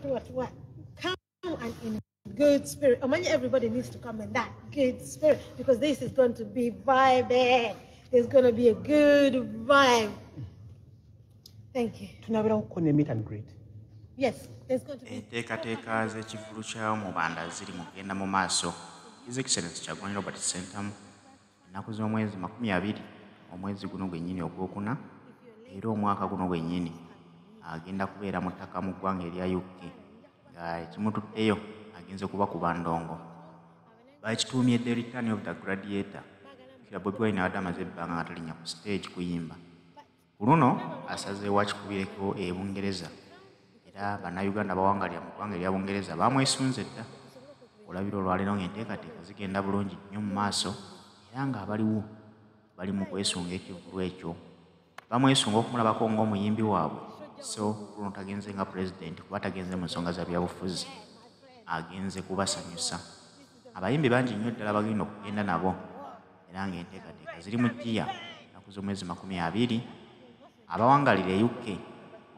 what? Come and in good spirit. Everybody needs to come in that good spirit because this is going to be vibing. There's going to be a good vibe. Thank you. Meet and greet. Yes, there's going to be. Enteekateeka z'ekivvulu kya Mubanda ziri mu kugenda mu maaso. His Excellency Kyagulanyi Robert Ssentamu ennaku z'omwezi 20 omwezi guno gwennyini ogwokuna era omwaka guno gwennyini agenda kubeera mu ttaka mu ggwanga erya UK nga ekimutuddeyo agenze kuba ku bandongo. Bakituumye The Return of the Gladiator. Bobi Wine abadde amaze ebbanga nga talinnya ku stage kuyimba. Ku luno asazeewo akikubireko e Bungereza era bannayuganda bawangalira mu ggwanga erya Bungereza bamwesunze dda. Olabira olwaleero ng'enteekateeka zigenda bulungi nnyo mu maaso era ng'abaliwo bali mu kwesunga ekivvulu ekyo. Bamwesunga okumulabako ng'omuyimbi waabwe so luno tagenze nga pulezidenti kuba tagenze mu nsonga za byabufuzi agenze kubasanyusa. Abayimbi bangi nnyo ddala bagenda okugenda nabo era ng'enteekateeka ziri mu jjiya ennaku z'omwezi 20 abawangalira e UK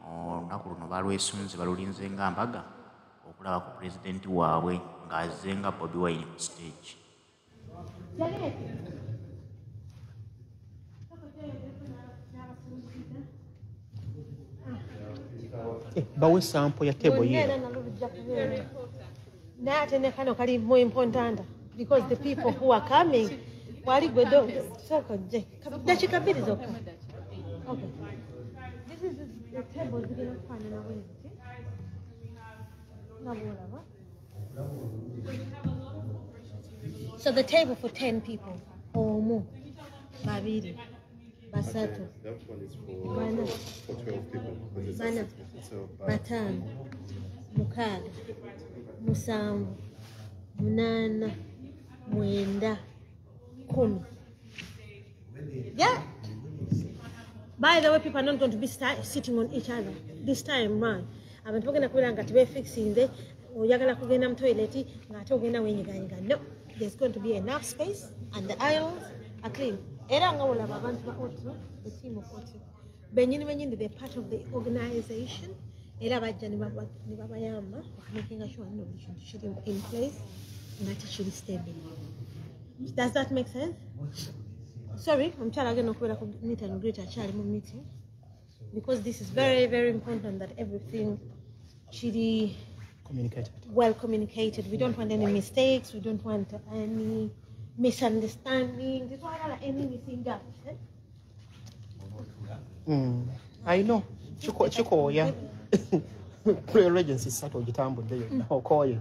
olunaku luno balwesunze balulinze nga mbaga okulaba ku pulezidenti waabwe ng'azze nga Bobi Wine ku stage. Bawe sample ya table here. That and kind of more important because the people who are coming, okay. This is the table we're going to find away. So the table for 10 people or more. Babiri. Basatu. That one is for 12 people. Batano. Mukaaga. Musanvu. Munana. Mwenda. Kumi. Yeah. By the way, people are not going to be sitting on each other this time round. I'm talking about fixing the toilet. No, there's going to be enough space and the aisles are clean. The team of they're part of the organization. Making sure it should be in place and that it should be stable. Does that make sense? Sorry, I'm trying to meet and greet a child meeting because this is very, very important that everything should be well communicated. We don't want any mistakes. We don't want any misunderstandings. We don't want any missing gaps. I know. Chiko, yeah. Pre-regency sato jitambo deyo. Okoye.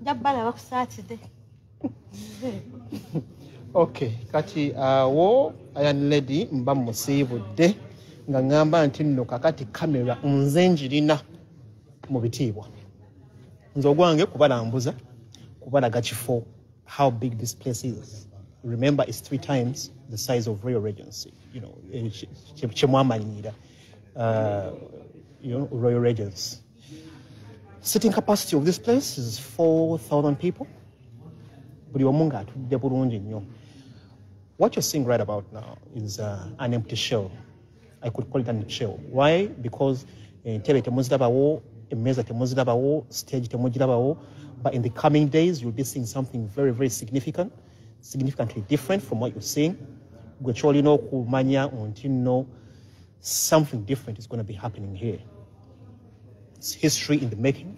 Jabala wako Saturday. Okay, kati wo ayan lady mba musibudde nga ngamba nti nno kakati kamera nze njirina mu bitiibwa nze ogwange kubalambuza kubalaga kifo how big this place is. Remember, it's 3 times the size of Royal Regency. You know, chemwamanyira Royal Regency. Sitting capacity of this place is 4,000 people. What you're seeing right about now is an empty shell. I could call it an empty shell. Why? Because stage but in the coming days, you'll be seeing something very, very significantly different from what you're seeing. Something different is going to be happening here. It's history in the making.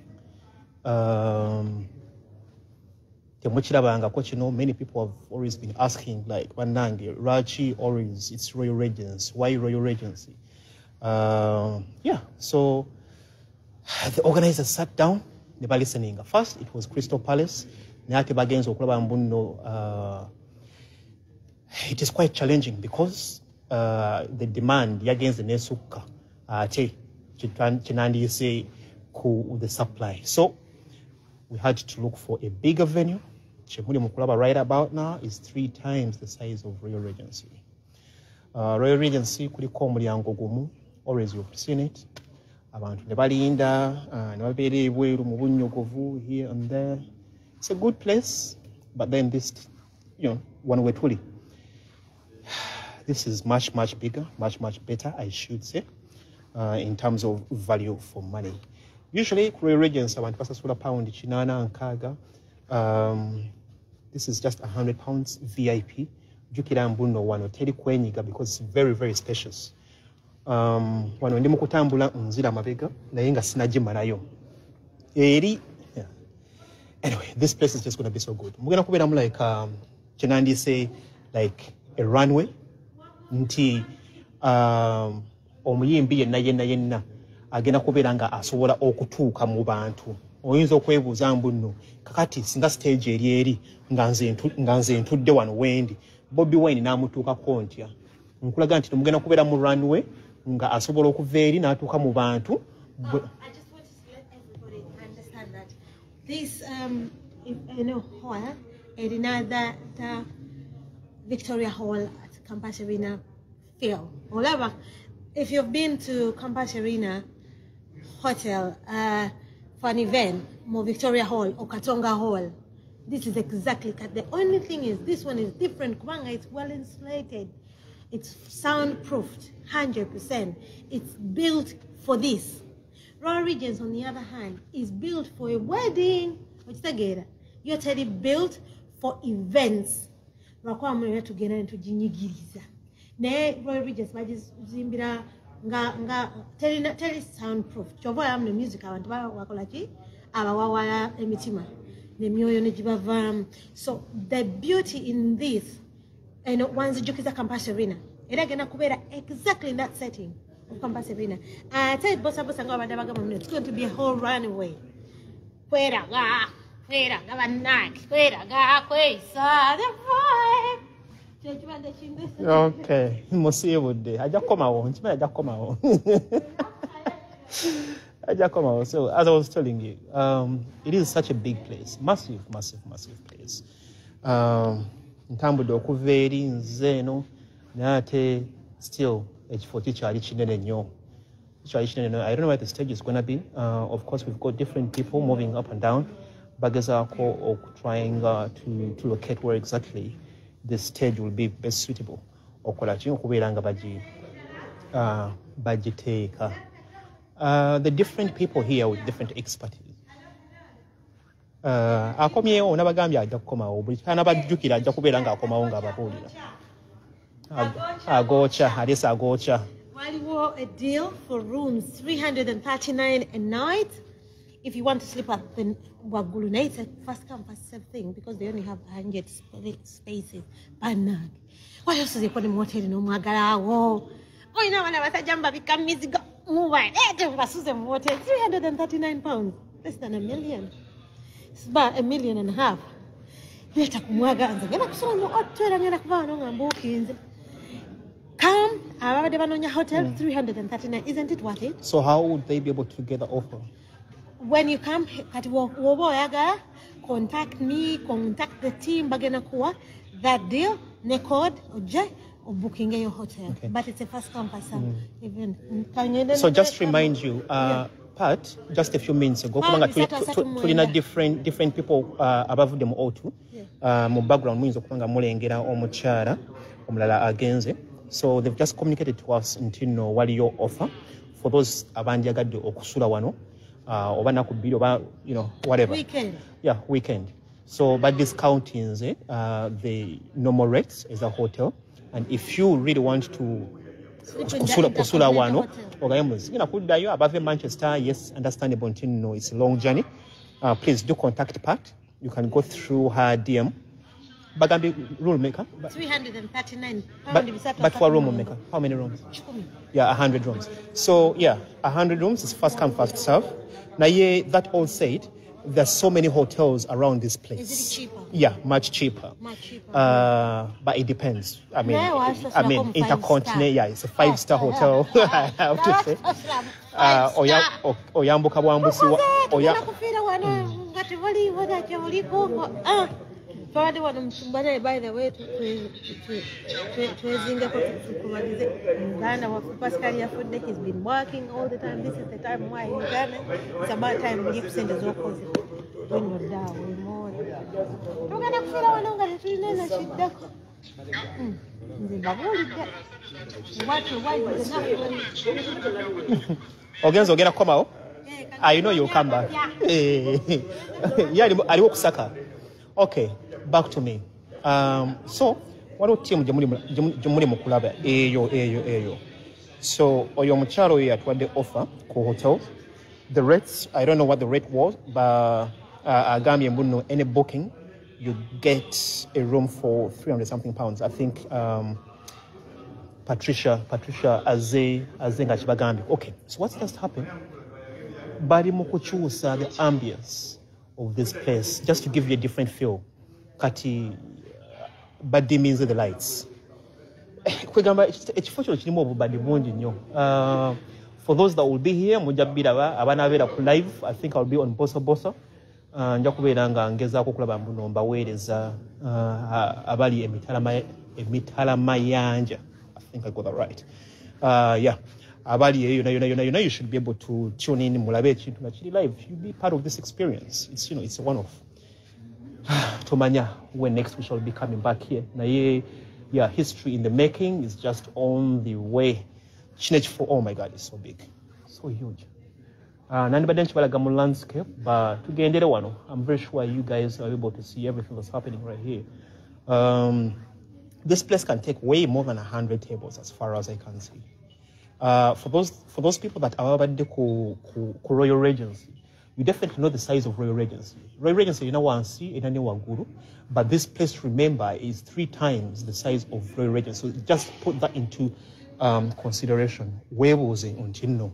Many people have always been asking, like, Wanange, Rachi, Orange, it's Royal Regency. Why Royal Regency? Yeah, so the organizers sat down, they were listening. First, it was Crystal Palace. It is quite challenging because the demand against the Nesuka, the supply. So we had to look for a bigger venue. Chemuli Mukulaba right about now is 3 times the size of Royal Regency. Royal Regency kuliko omulyango gumu, always you've seen it. Abantu ne balinda, ne babeera ebweru mu bunnyogovu here and there. It's a good place, but then this, one way truly. This is much, much bigger, much, much better, I should say, in terms of value for money. Usually, Royal Regency, abantu basasula pound chinana nkaga. This is just £100 VIP. Jukira mbuno wano teri kwenyiga because it's very, very spacious. Wano ndi mukutambula nzira mabega naye nga sinagimalayo. Eri. Yeah. Anyway, this place is just going to be so good. Mugenda kubeera mu like chenandi say like a runway. Nti omuyimbi yenna agenda kubeera nga asobola okutuuka mu bantu. Oyinza okwebuuza mbuno kakati singa stage eri nga nze ntudde wano wendi Bobby Wine n'amutuukako ntya. Nkulaga nti mugenda kubeera mu runway nga asobola okuva eri n'atuuka mu bantu. I just want to let everybody understand that this hall is another the Victoria Hall at Campus Arena feel. However, if you've been to Campus Arena Hotel for an event, more Victoria Hall or Katonga Hall, this is exactly the only thing is this one is different. Kubanga, it's well insulated, it's soundproofed 100%. It's built for this. Royal Regency, on the other hand, is built for a wedding. Which together, you're totally built for events. Rakwamwe together into jinyigiriza. Ne Royal Regency majis zimbira nga tell soundproof. Chova am the music abantu bakola ki abawawala emitima. Nemyoyo nejibavam. So the beauty in this, once Jukiza Campus Arena, era gena kubeera exactly in that setting of Campus Arena. I tell bossa it's going to be a whole runway. Okay, musibude aja komawo nchima aja komawo. So as I was telling you, it is such a big place, massive place. Ntambude okuveeri nze no nate still ekifo kikyali kinene nnyo. I don't know where the stage is going to be. Of course, we've got different people moving up and down. Bagazako or trying to locate where exactly the stage will be best suitable. The different people here with different expertise. Akomyewo nabagambye ajja kukomawo buli kana bajjukira ajja kubeera nga akomawo nga ababuulira. Agocha, alisa agocha. Waliwo a deal for rooms 339 a night. If you want to sleep at the Wagulu night, first come, first serve thing because they only have 100 spaces. Banag. What else is it for the motel no magarawo? Oh, you know when I was a jamba become music move on. Motel 339 pounds. Less than $1 million. It's about $1.5 million. Leta kumwaga anza. Gena kusoma mo otwera ngena kuva no ngambuki. Come, abade banonya hotel 339. Isn't it worth it? So how would they be able to get the offer? When you come, contact me, contact the team, bagena kuwa that deal, ne code or booking your hotel. Okay. But it's a first come first event. So just remind you, Pat, just a few minutes ago, tulina different people above them all too. Mu background muyinza okubanga mulengera omukyala omulala agenze. So they've just communicated to us ntino waliyo offer for those abandyagadde okusula wano. Whatever. Weekend. Yeah, weekend. So, by discounting the normal rates as a hotel, and if you really want to kusula wano, above Manchester, yes, understandable. It's a long journey. Please do contact Pat. You can go through her DM. Bagambi room maker. 339. But for room maker, how many rooms? Yeah, 100 rooms. So yeah, 100 rooms is first come, first serve. Now, yeah, that all said, there's so many hotels around this place. Is it cheaper? Yeah, much cheaper. But it depends. I mean, Intercontinental, yeah, it's a 5-star hotel. I have to say. Oyambuka bwambusi by the way, he's been working all the time. This is the time why in Ghana, it's about time we send us opposite. When you're down, Ogenzo ogenda kukomawo I know you'll come back. Yeah, I will Saka. Okay, back to me. So, what team Jamuni Mukulaba? Eyo. So, Oyo Mucharo at what they offer, hotel. The rates, I don't know what the rate was, but Agami and Buno, any booking, you get a room for 300 something pounds. I think Patricia Azenga Chibagambi. Okay, so what's just happened? Bari Mokuchusa, the ambience of this place, just to give you a different feel. Kati Badi means the lights. For those that will be here, live, I think I'll be on Bosa. Njakubera ngeza kukulaba mbuno mbaweereza abali emitala mayanja. I think I got that right. Yeah. Abali yona, you should be able to tune in mulabe chintu na chili live. You'll be part of this experience. It's it's a one-off. Tomanya, when next we shall be coming back here. Na yeah, history in the making is just on the way. Oh my God, it's so big, so huge. Landscape, but I'm very sure you guys are able to see everything that's happening right here. This place can take way more than 100 tables as far as I can see. For those people that are about the Royal Regency, you definitely know the size of Royal Regency. Royal Regency, but this place, remember, is 3 times the size of Royal Regency. So just put that into consideration. Where was it until now?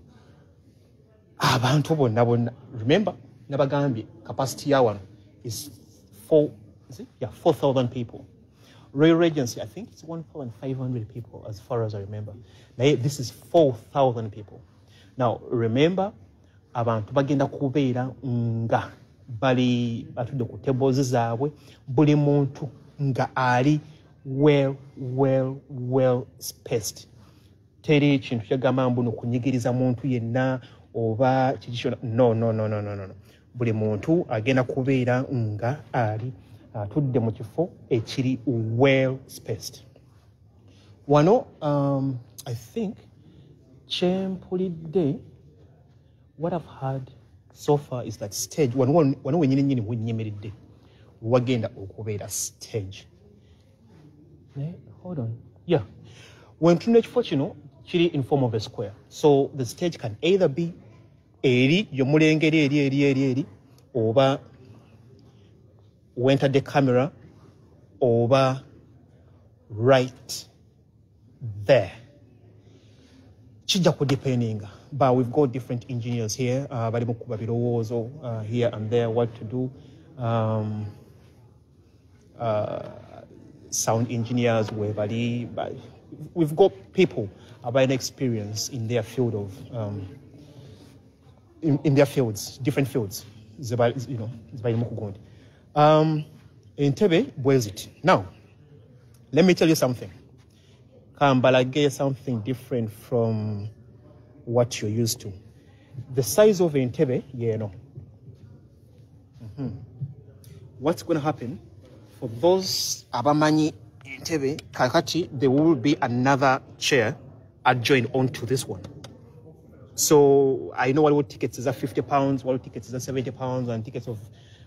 Remember, Nabagambi capacity hour is 4,000 people. Royal Regency, I think it's 1,500 people as far as I remember. Now, this is 4,000 people. Now, remember, abantu bagenda kubeera nga bali batudde ku tables zaabwe, buli muntu nga ali well spaced. Teri kintu kyagamba mbuno kunyigiriza muntu yenna oba kikishona. No. Buli muntu agenda kubeera nga ali atudde mu kifo ekiri well spaced. Wano, I think kyempulidde, what I've heard so far is that stage wano wenyini wenyimiridde wagenda okubeera stage. Hold on. Yeah. When ekifo kino kiri in form of a square, so the stage can either be eri yomulengeri eri oba went at the camera over right there. Depending, but we've got different engineers here, here and there, what to do. Sound engineers, but we've got people about an experience in their field of in their fields, different fields. Entebbe, where is it? Now, let me tell you something. Kambalage, something different from what you're used to. The size of Entebbe, What's going to happen for those Abamanyi Entebbe, Kakati, there will be another chair adjoined onto this one. So I know what tickets is at £50, what tickets is at £70, and tickets of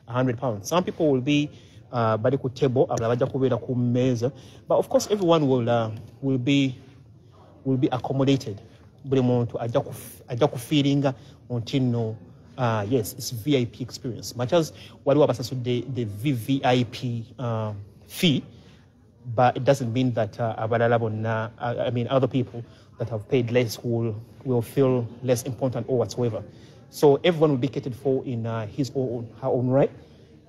£100. Some people will be badiku table, but of course everyone will be accommodated. Feeling until yes, it's VIP experience. Much as what we the VVIP fee, but it doesn't mean that other people that have paid less will feel less important or whatsoever. So everyone will be catered for in his or her own right.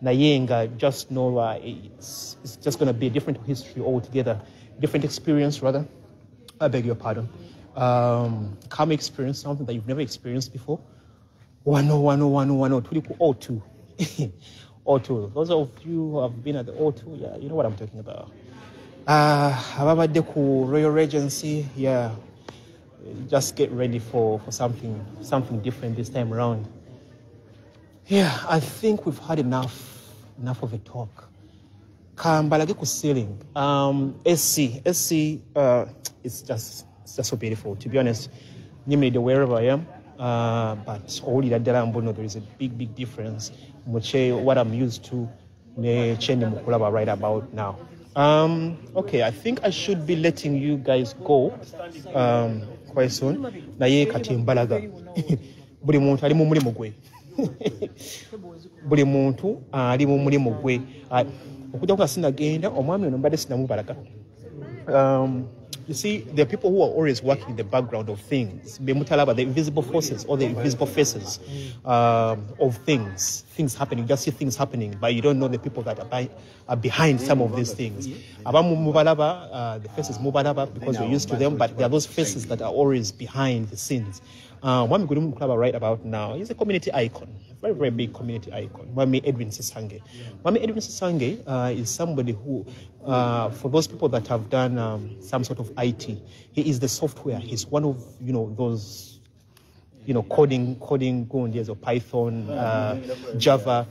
Nayenga, just know it's just going to be a different history altogether, different experience rather. I beg your pardon. Come experience something that you've never experienced before. Wano, O2. O2. Those of you who have been at the O2, yeah, you know what I'm talking about. Ababadeku Royal Regency, yeah. Just get ready for something different this time around. Yeah, I think we've had enough of a talk. Kambalage ceiling. SC, it's just so beautiful. To be honest, namely wherever I am, but all there is a big difference. What I'm used to, right about now. Okay, I think I should be letting you guys go quite soon. Naye kati mbalaga. Buli muntu ali mu mulimo gwe. Buli muntu ali mu mulimo gwe. Okujja kwa sinagenda omwami ono mbadde sinamubalaga. You see, there are people who are always working in the background of things. The invisible forces or the invisible faces of things. Things happening. You just see things happening, but you don't know the people that are behind some of these things. The faces mubalaba because you're used to them, but there are those faces that are always behind the scenes. Mwami Gulimu Mukulaba right about now is a community icon, a very big community icon. Mwami Edwin Sisange. Mwami Edwin Sisange is somebody who, for those people that have done some sort of IT, he is the software. He's one of those coding gundias or Python, Java.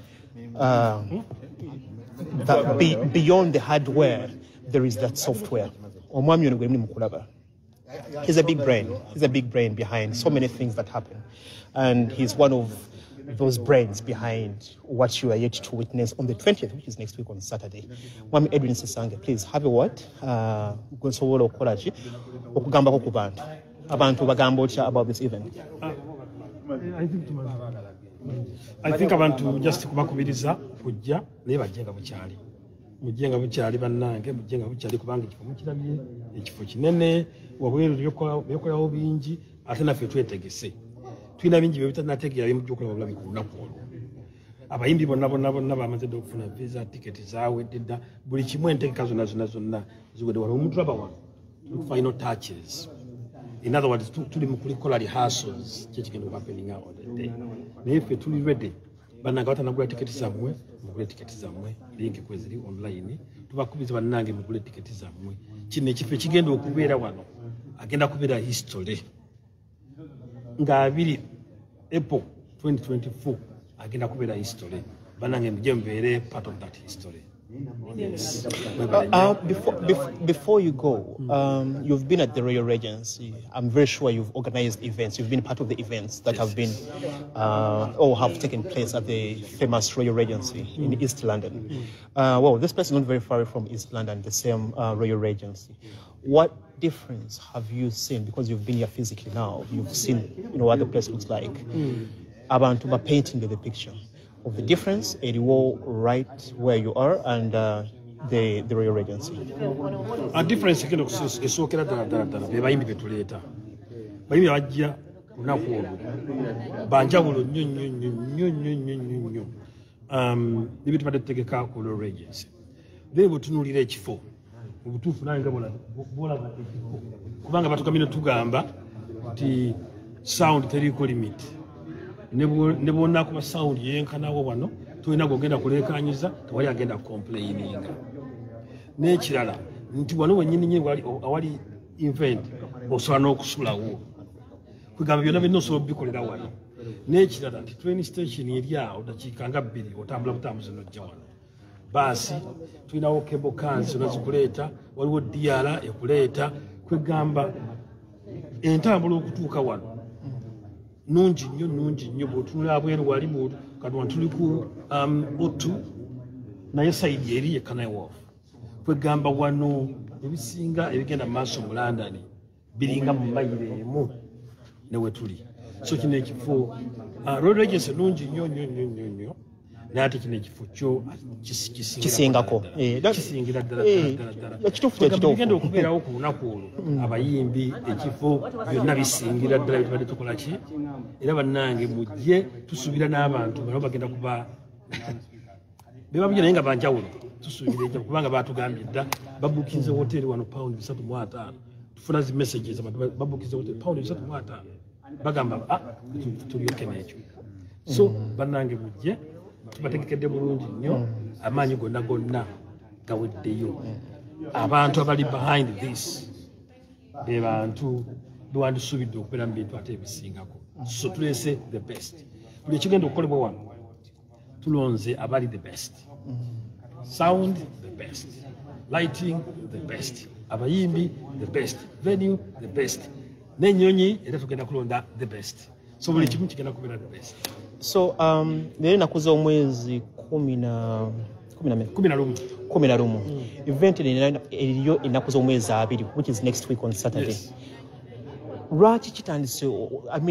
That beyond the hardware, there is that software. Omwami Gulimu Mukulaba. He's a big brain. He's a big brain behind so many things that happen. And he's one of those brains behind what you are yet to witness on the 20th, which is next week on Saturday. Mwami Edwin Sisange, please have a word. Gonsowola okolachi okugambako ku bantu. Abantu bagamba about this event. I think abantu just kubakubiriza kujja naye bajjenga bukyali. Mujenga bukyali bannange mujenga bukyali kubanga ekifo mukirabye ekifo kinene wabweru byokolawo bingi ate naffe twetegese tulina bingi byebitanategera bimujjukola obulabi ku lunaku olwo abayimbi bonna bamaze okufuna visa tiketi zaawedde dda buli kimu entegeka zonna ziwedde wano omuntu laba wano final touches. In other words tuli mu kulikola rehearsals kyekigenda okuhappeninga on the day naye ffe tuli ready bannange batanagula tiketi zammwe mugule tiketi zammwe link kweziri online tubakubiza bannange mugule tiketi zammwe kino ekifo ekigenda okubeera wano agenda kubeera history nga abiri April 2024 agenda kubeera history bannange mujje mubeere part of that history. Yes. Before you go, you've been at the Royal Regency. I'm very sure you've organized events. You've been part of the events that have been or have taken place at the famous Royal Regency in East London. Well, this place is not very far from East London, the same Royal Regency. What difference have you seen? Because you've been here physically now, you've seen what the place looks like. Abantu ba painting the picture of the difference at war right where you are and the Royal Regency. A difference kino esokera ddala be bayimbi betuleeta bayimbi bajja lunaku olwo banjawulo nnyo bibyo tubadde tutegeka ku Royal Regency naye bwetunuulira ekifo mu butuufu nange bwolaba ekifo kubanga batugambye tugamba nti sound teriiko limit ne bonna kuba sound yenkanawo wano tulina gogenda kuleekanyiza tewali agenda complaininga n'ekirala nti wano wennyini awali event osobola n'okusulawo kwegamba byonna byonna osobola obikolera wano n'ekirala nti train station eri awo dakiika nga 2 otambula butambuzi nojja wano baasi tulinawo cable cars zonna zikuleeta waliwo diala ekuleeta kwegamba entambula okutuuka wano nungi nnyo bw'otunula abweru wali kati wano tuli ku O2 naye sayidi eri ye Canary Wharf kwegamba wano ebisinga ebigenda mu maaso mu London biringa mu mayiro emu ne we tuli so kino ekifo Royal Regency nungi nnyo naye ate kino ekifo kyo kisingako kisingira ddala bigenda okubeerawo ku lunaku olwo abayimbi ekifo byonna bisingira ddala bitubadde tukola ki era bannange mujje tusuubira n'abantu bano bagenda kuba bebabujja naye nga banjawulo tusuubira ekyo kubanga batugambye dda babukinze hoteri wano pound 3.5 tufuna zi messages babukinze hoteri pound 3.5 bagamba tulyoke n'ekyo so bannange mujje tubategekedde bulungi nnyo amaanyi gonna gaweddeyo abantu abali behind this be bantu bewandisuubidde okubeera mu bintu ate ebisingako so tuleese the best buli ekigenda okukolebwa wano tulonze abali the best sound the best lighting the best abayimbi the best venue the best n'ennyonyi era tugenda kulonda the best so buli kimu kigenda kubeera dress. So leero nakuza omwezi 11 event eriyo ennaku z'omwezi 2 which is next week on Saturday. Yes. Lwaki kitandise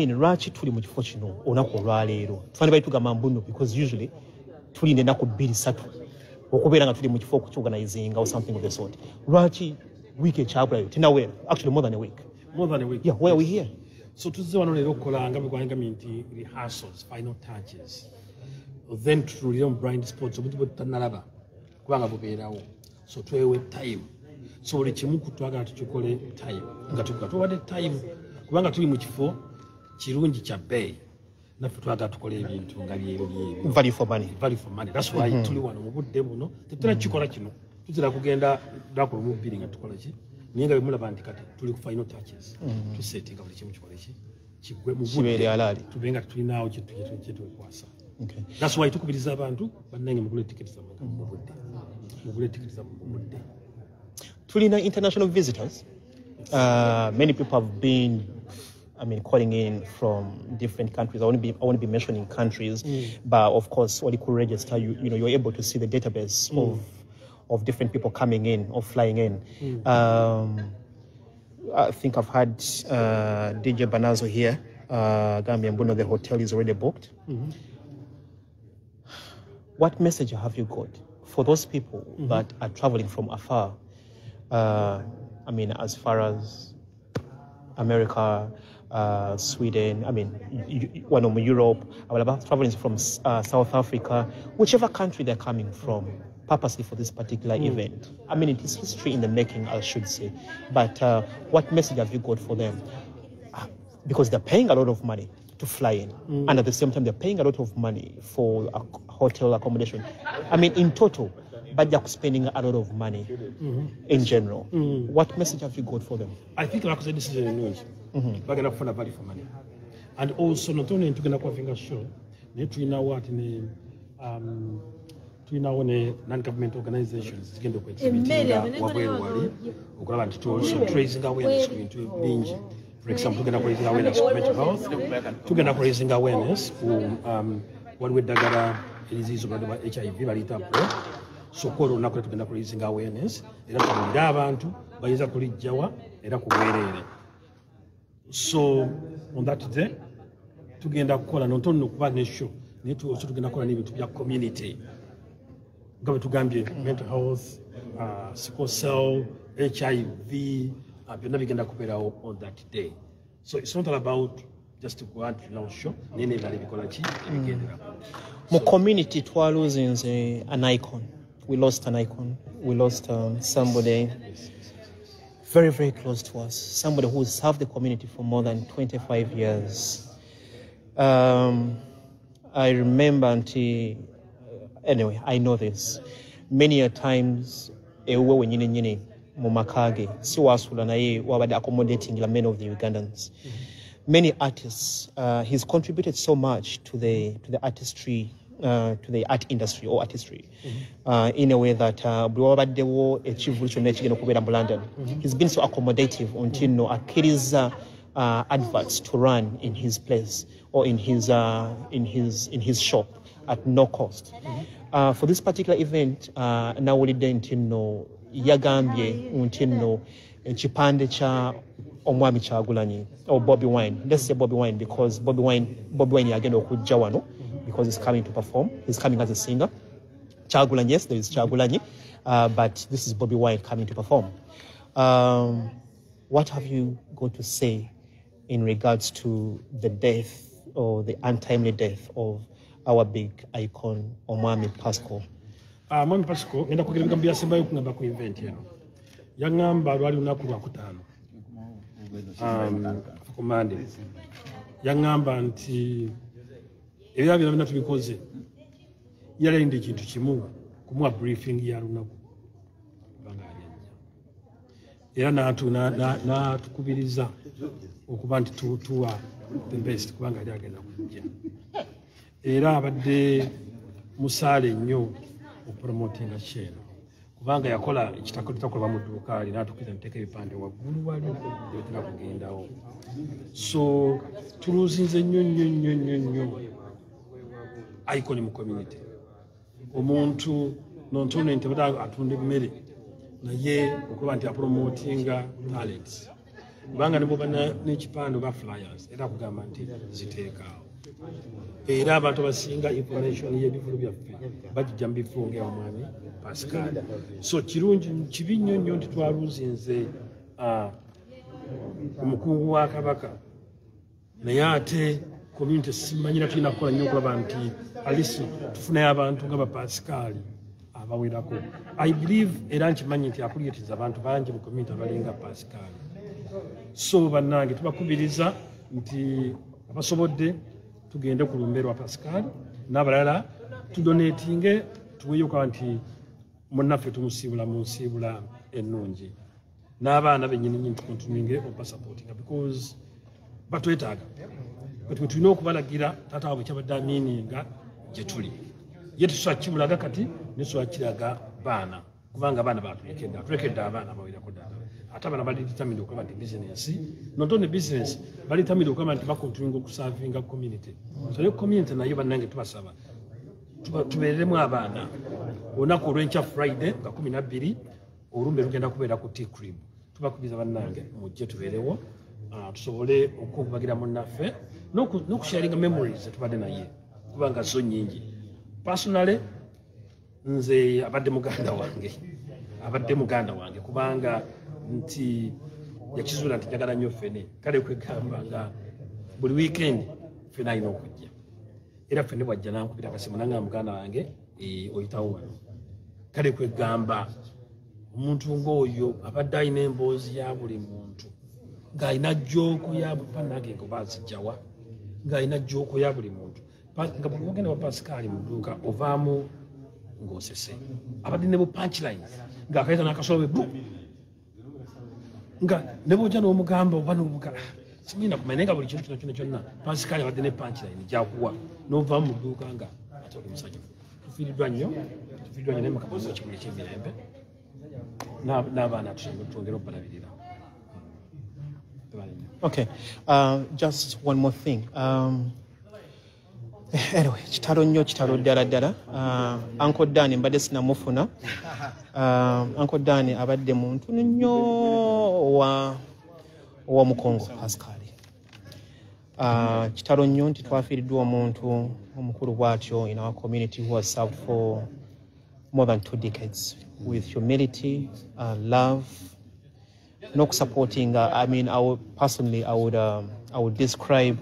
lwaki tuli mu kifo kino olunaku olwaleero tufandibali tugamba mbuno because usually tulinda ennaku 2-3 okubeera nga tuli mu kifo okukiorganizing or something of the sort. Lwaki week ekyagulayo tinawera actually more than a week. Yeah, where are we here? So tuzze wano leero okukola nga bwegwanga nti rehearsals, final touches, then tutulire mu blind sports obuntu bwe tutanalaba kubanga bubeerawo, so twewe time. So buli kimu kutwagala tukikole time nga tuwadde time kubanga tuli mu kifo kirungi kya bbeeyi naffe twagala tukole ebintu nga byebyo value for money. That's why tuli wano mu budde buno tetuna kikola kino tuzira kugenda lunaku lumu bbiri nga tukola ki naye nga bemulaba nti kati tuli ku final touches tusetinga buli kimu kikole ki kigwe mu budde alaali tube nga tulinawo kyetukwasa. That's why tukubiriza abantu bannange mugule tiketi zammwe mu budde. Tulina international visitors. Many people have been, calling in from different countries. I won't be mentioning countries, but of course, when you could register, you're able to see the database of different people coming in or flying in. I think I've had DJ Banazo here. Gambia Mbuno, the hotel is already booked. What message have you got for those people that are traveling from afar? As far as America, Sweden, Europe, traveling from South Africa, whichever country they're coming from, purposely for this particular event. It is history in the making, I should say. But what message have you got for them? Because they're paying a lot of money to fly in, and at the same time, they're paying a lot of money for hotel accommodation. In total, but they're spending a lot of money in general. What message have you got for them? I think, like I said, this is a news. We're going to find a value for money. And also, not only to get a finger show, we know what in non-government organizations to raising awareness into binge. For example, we're raising awareness for mental health. We're raising awareness for what we're dagara disease of HIV. So koro nakule tugenda raising awareness era tulira abantu bayinza kulijjawa era kuweerere. So on that day tugenda kukola nontono kuba ne show naye tugenda kukola n'ebintu bya community nga tugambye mental health, sickle cell, HIV, byonna bigenda kubeerawo on that day. So it's not all about just to go out to launch show nene ebirala ebikola ki ebigendera mu community twalosing an icon. We lost an icon. We lost somebody very, very close to us. Somebody who served the community for more than 25 years. I remember anyway, I know this. Many a times, ewe nyini mumakage si wasula naye wabade accommodating the men of the Ugandans. Many artists. He's contributed so much to the artistry. To the art industry or artistry in a way that London. He's been so accommodative until akkiriza adverts to run in his place or in his shop at no cost. For this particular event, nawulidde ntino yagambye ntino ekipande cha omwami Kyagulanyi or Bobby Wine. Let's say Bobby Wine because Bobby Wine yagenda okujja wano. Because he's coming to perform. He's coming as a singer. Kyagulanyi, yes, there is Kyagulanyi, but this is Bobby Wine coming to perform. What have you got to say in regards to the death or the untimely death of our big icon, Omwami Pascal? Omwami Pascal, ngenda kwogera ebigambo byasembayo okungamba ku event eno. Yangamba lwali lunaku lwakutaano. Ku Monday. Yangamba nti ebyo byonna tubikoze yalinde ekintu kimu kumuwa briefing ya lunaku kubanga era n'atukubiriza okuba nti tuwa the best kubanga yali agenda kujja era abadde musaale nnyo okupromotinga kyeno kubanga yakola ekitakola mu dduuka ali n'atukkiriza nteeka ebipande waggulu wali byotera kugendawo. So tuluzinze nnyo icon mu community. Omuntu nontono nti atunda emmere naye okuba nti apromotinga talents. Kubanga ne bwoba n'ekipande oba flyers era kugamba nti ziteekaawo. Era abantu abasinga information y'ebivulu byaffe bagijja mu bifo ng'omwami Pascal. So kibi nnyo nti twaluzinze omukungu wa Kabaka naye ate community simanyira tulina kukola nnyo okulaba nti alisi tufunayo abantu nga ba Pascal abawerako. I believe era nkimanyi nti akuliyetiza abantu bangi mu community abalinga Pascal. So bannange tubakubiriza nti abasobodde tugende ku lumbe lwa Pascal n'abalala tudonatinge tuweeyo kwa nti munnaffe tumusiibula mu nsiibula ennungi n'abaana bennyini tukontinuinge obasupportinga because batwetaaga bwe tulina okubalagira taata waabwe kyabadde amiininga gye tuli ye tusobola kimulaga kati netusobola kiraga baana kubanga abaana batulekedde abaana abawerako ddala ate abaana bali determined okulaba nti bizinesi not only business bali determined okulaba nti bakontinuinga okusavinga community. So yo community nayo bannange tubasaba tubeeremu abaana olunaku olw'enkya Friday nga 12 olumbe lugenda kubeera ku Tea Crib. Tubakubiza bannange mujje tubeerewo tusobole okubagira munnaffe n'okusharinga memories tubadde naye kubanga zo nnyingi. Personally nze abadde muganda wange kubanga nti yakizuula nti njagala nnyo ffene kale kwegamba nga buli weekend ffene alina okujja era ffene bwajja nankubira akasimu nanga muganda wange oyitawo wano kale kwegamba omuntu ng'oyo abadde alina emboozi ya buli muntu ng'alina jjooko ya panage nga oba azijjawa ng'alina jjooko ya buli muntu nga buli ogenda wa Pascal mu dduuka ovaamu ng'osese abadde ne bu punchlines ng'akayita n'akasobe bu nga ne bw'ojja n'omugamba oba n'omuga simanyina kumanya naye nga buli kintu kyonna Pascal abadde ne punchline gyakuwa n'ovaamu mu dduuka nga ate oli musajja. Tufiiriddwa nnyo naye mukamazi ekimuli ky'emirembe n'abaana twongere okubalabirira. Okay, just one more thing. Anyway, kitalo ddala. Uncle Dan mbadde sinamufuna. Uncle Dan abadde muntu nnyo wa Mukongo Pascal. Kitalo nnyo nti twafiiriddwa omuntu omukulu bw'atyo in our community who has served for more than 2 decades with humility, love, no supporting. I mean, I would describe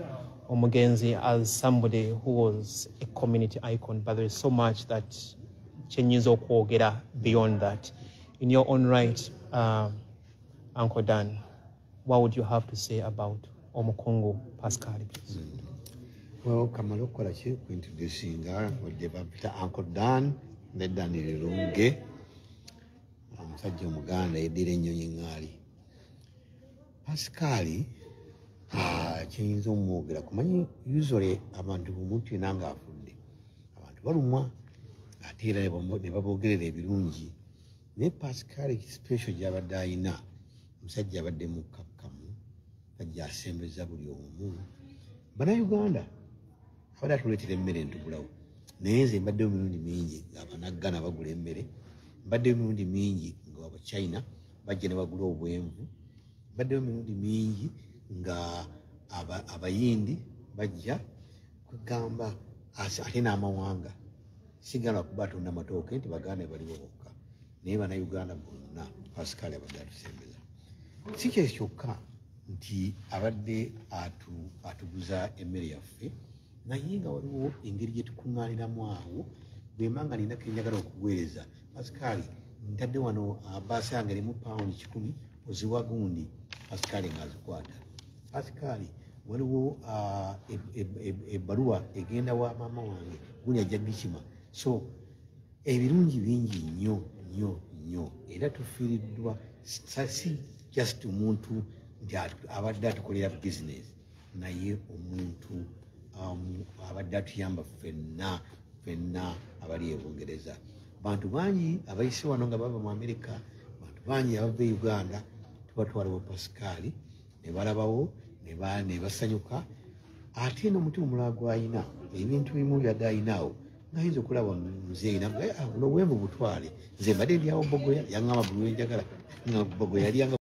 Omugenzi as somebody who was a community icon, but there is so much that changes okwogera beyond that. In your own right, Uncle Dan, what would you have to say about Omukongo Pascal, please? Well, kamala okukola ki kuintroducing wadde bapita Uncle Dan ne Daniel Lunge omusajja omuganda yeddira ennyonyi ŋŋaali. Pascal kiyinza omwogera kumanyi usually abantu omuntu yena nga afudde abantu balumwa ate era ne baboogerera ebirungi naye Pascal special gy'abadde ayina omusajja abadde mukkakkamu ajja asembeza buli omu. Bannayuganda abadde atuleetera emmere entugulawo naye nze mbaddeyo emirundi mingi ng'abanaggana bagula emmere, mbaddeyo emirundi mingi nga Abachina bajja ne bagula obwenvu, mbaddeyo emirundi mingi nga abayindi bajja kugamba ate n'amawanga sigala kuba atonda amatooke nti baganda baliwo bokka naye bannayuganda bonna Pascal abadde atusembeza. Si kyekyo kyokka nti abadde atuguza emmere yaffe naye nga waliwo engeri gye tukuŋŋaaniramu awo bwemba nga nina kenjagala okuweereza Pascal ntadde wano baasi yange erimu pound 10 oziwa gundi Pascal ng'azikwata. Pascal waliwo ebbaluwa egenda wa maama wange gundi ajja Gikima. So ebirungi bingi nnyo era tufiiriddwa si just omuntu nti abadde atukolera business naye omuntu abadde atuyamba ffenna abali e Bungereza. bantu bangi abayise wano nga bava mu Amerika, bantu bangi abava e Uganda, tubatwalawo Pascal ne balabawo ne basanyuka. Ate n'omutima omulala gw'alina ebintu bimu byagayinaawo ng'ayinza okulaba muzeeyi naga buno bwembu butwale nze mbadde ndyawo Bogoya yaŋŋamba buli wenjagala nga Bogoya yalyanga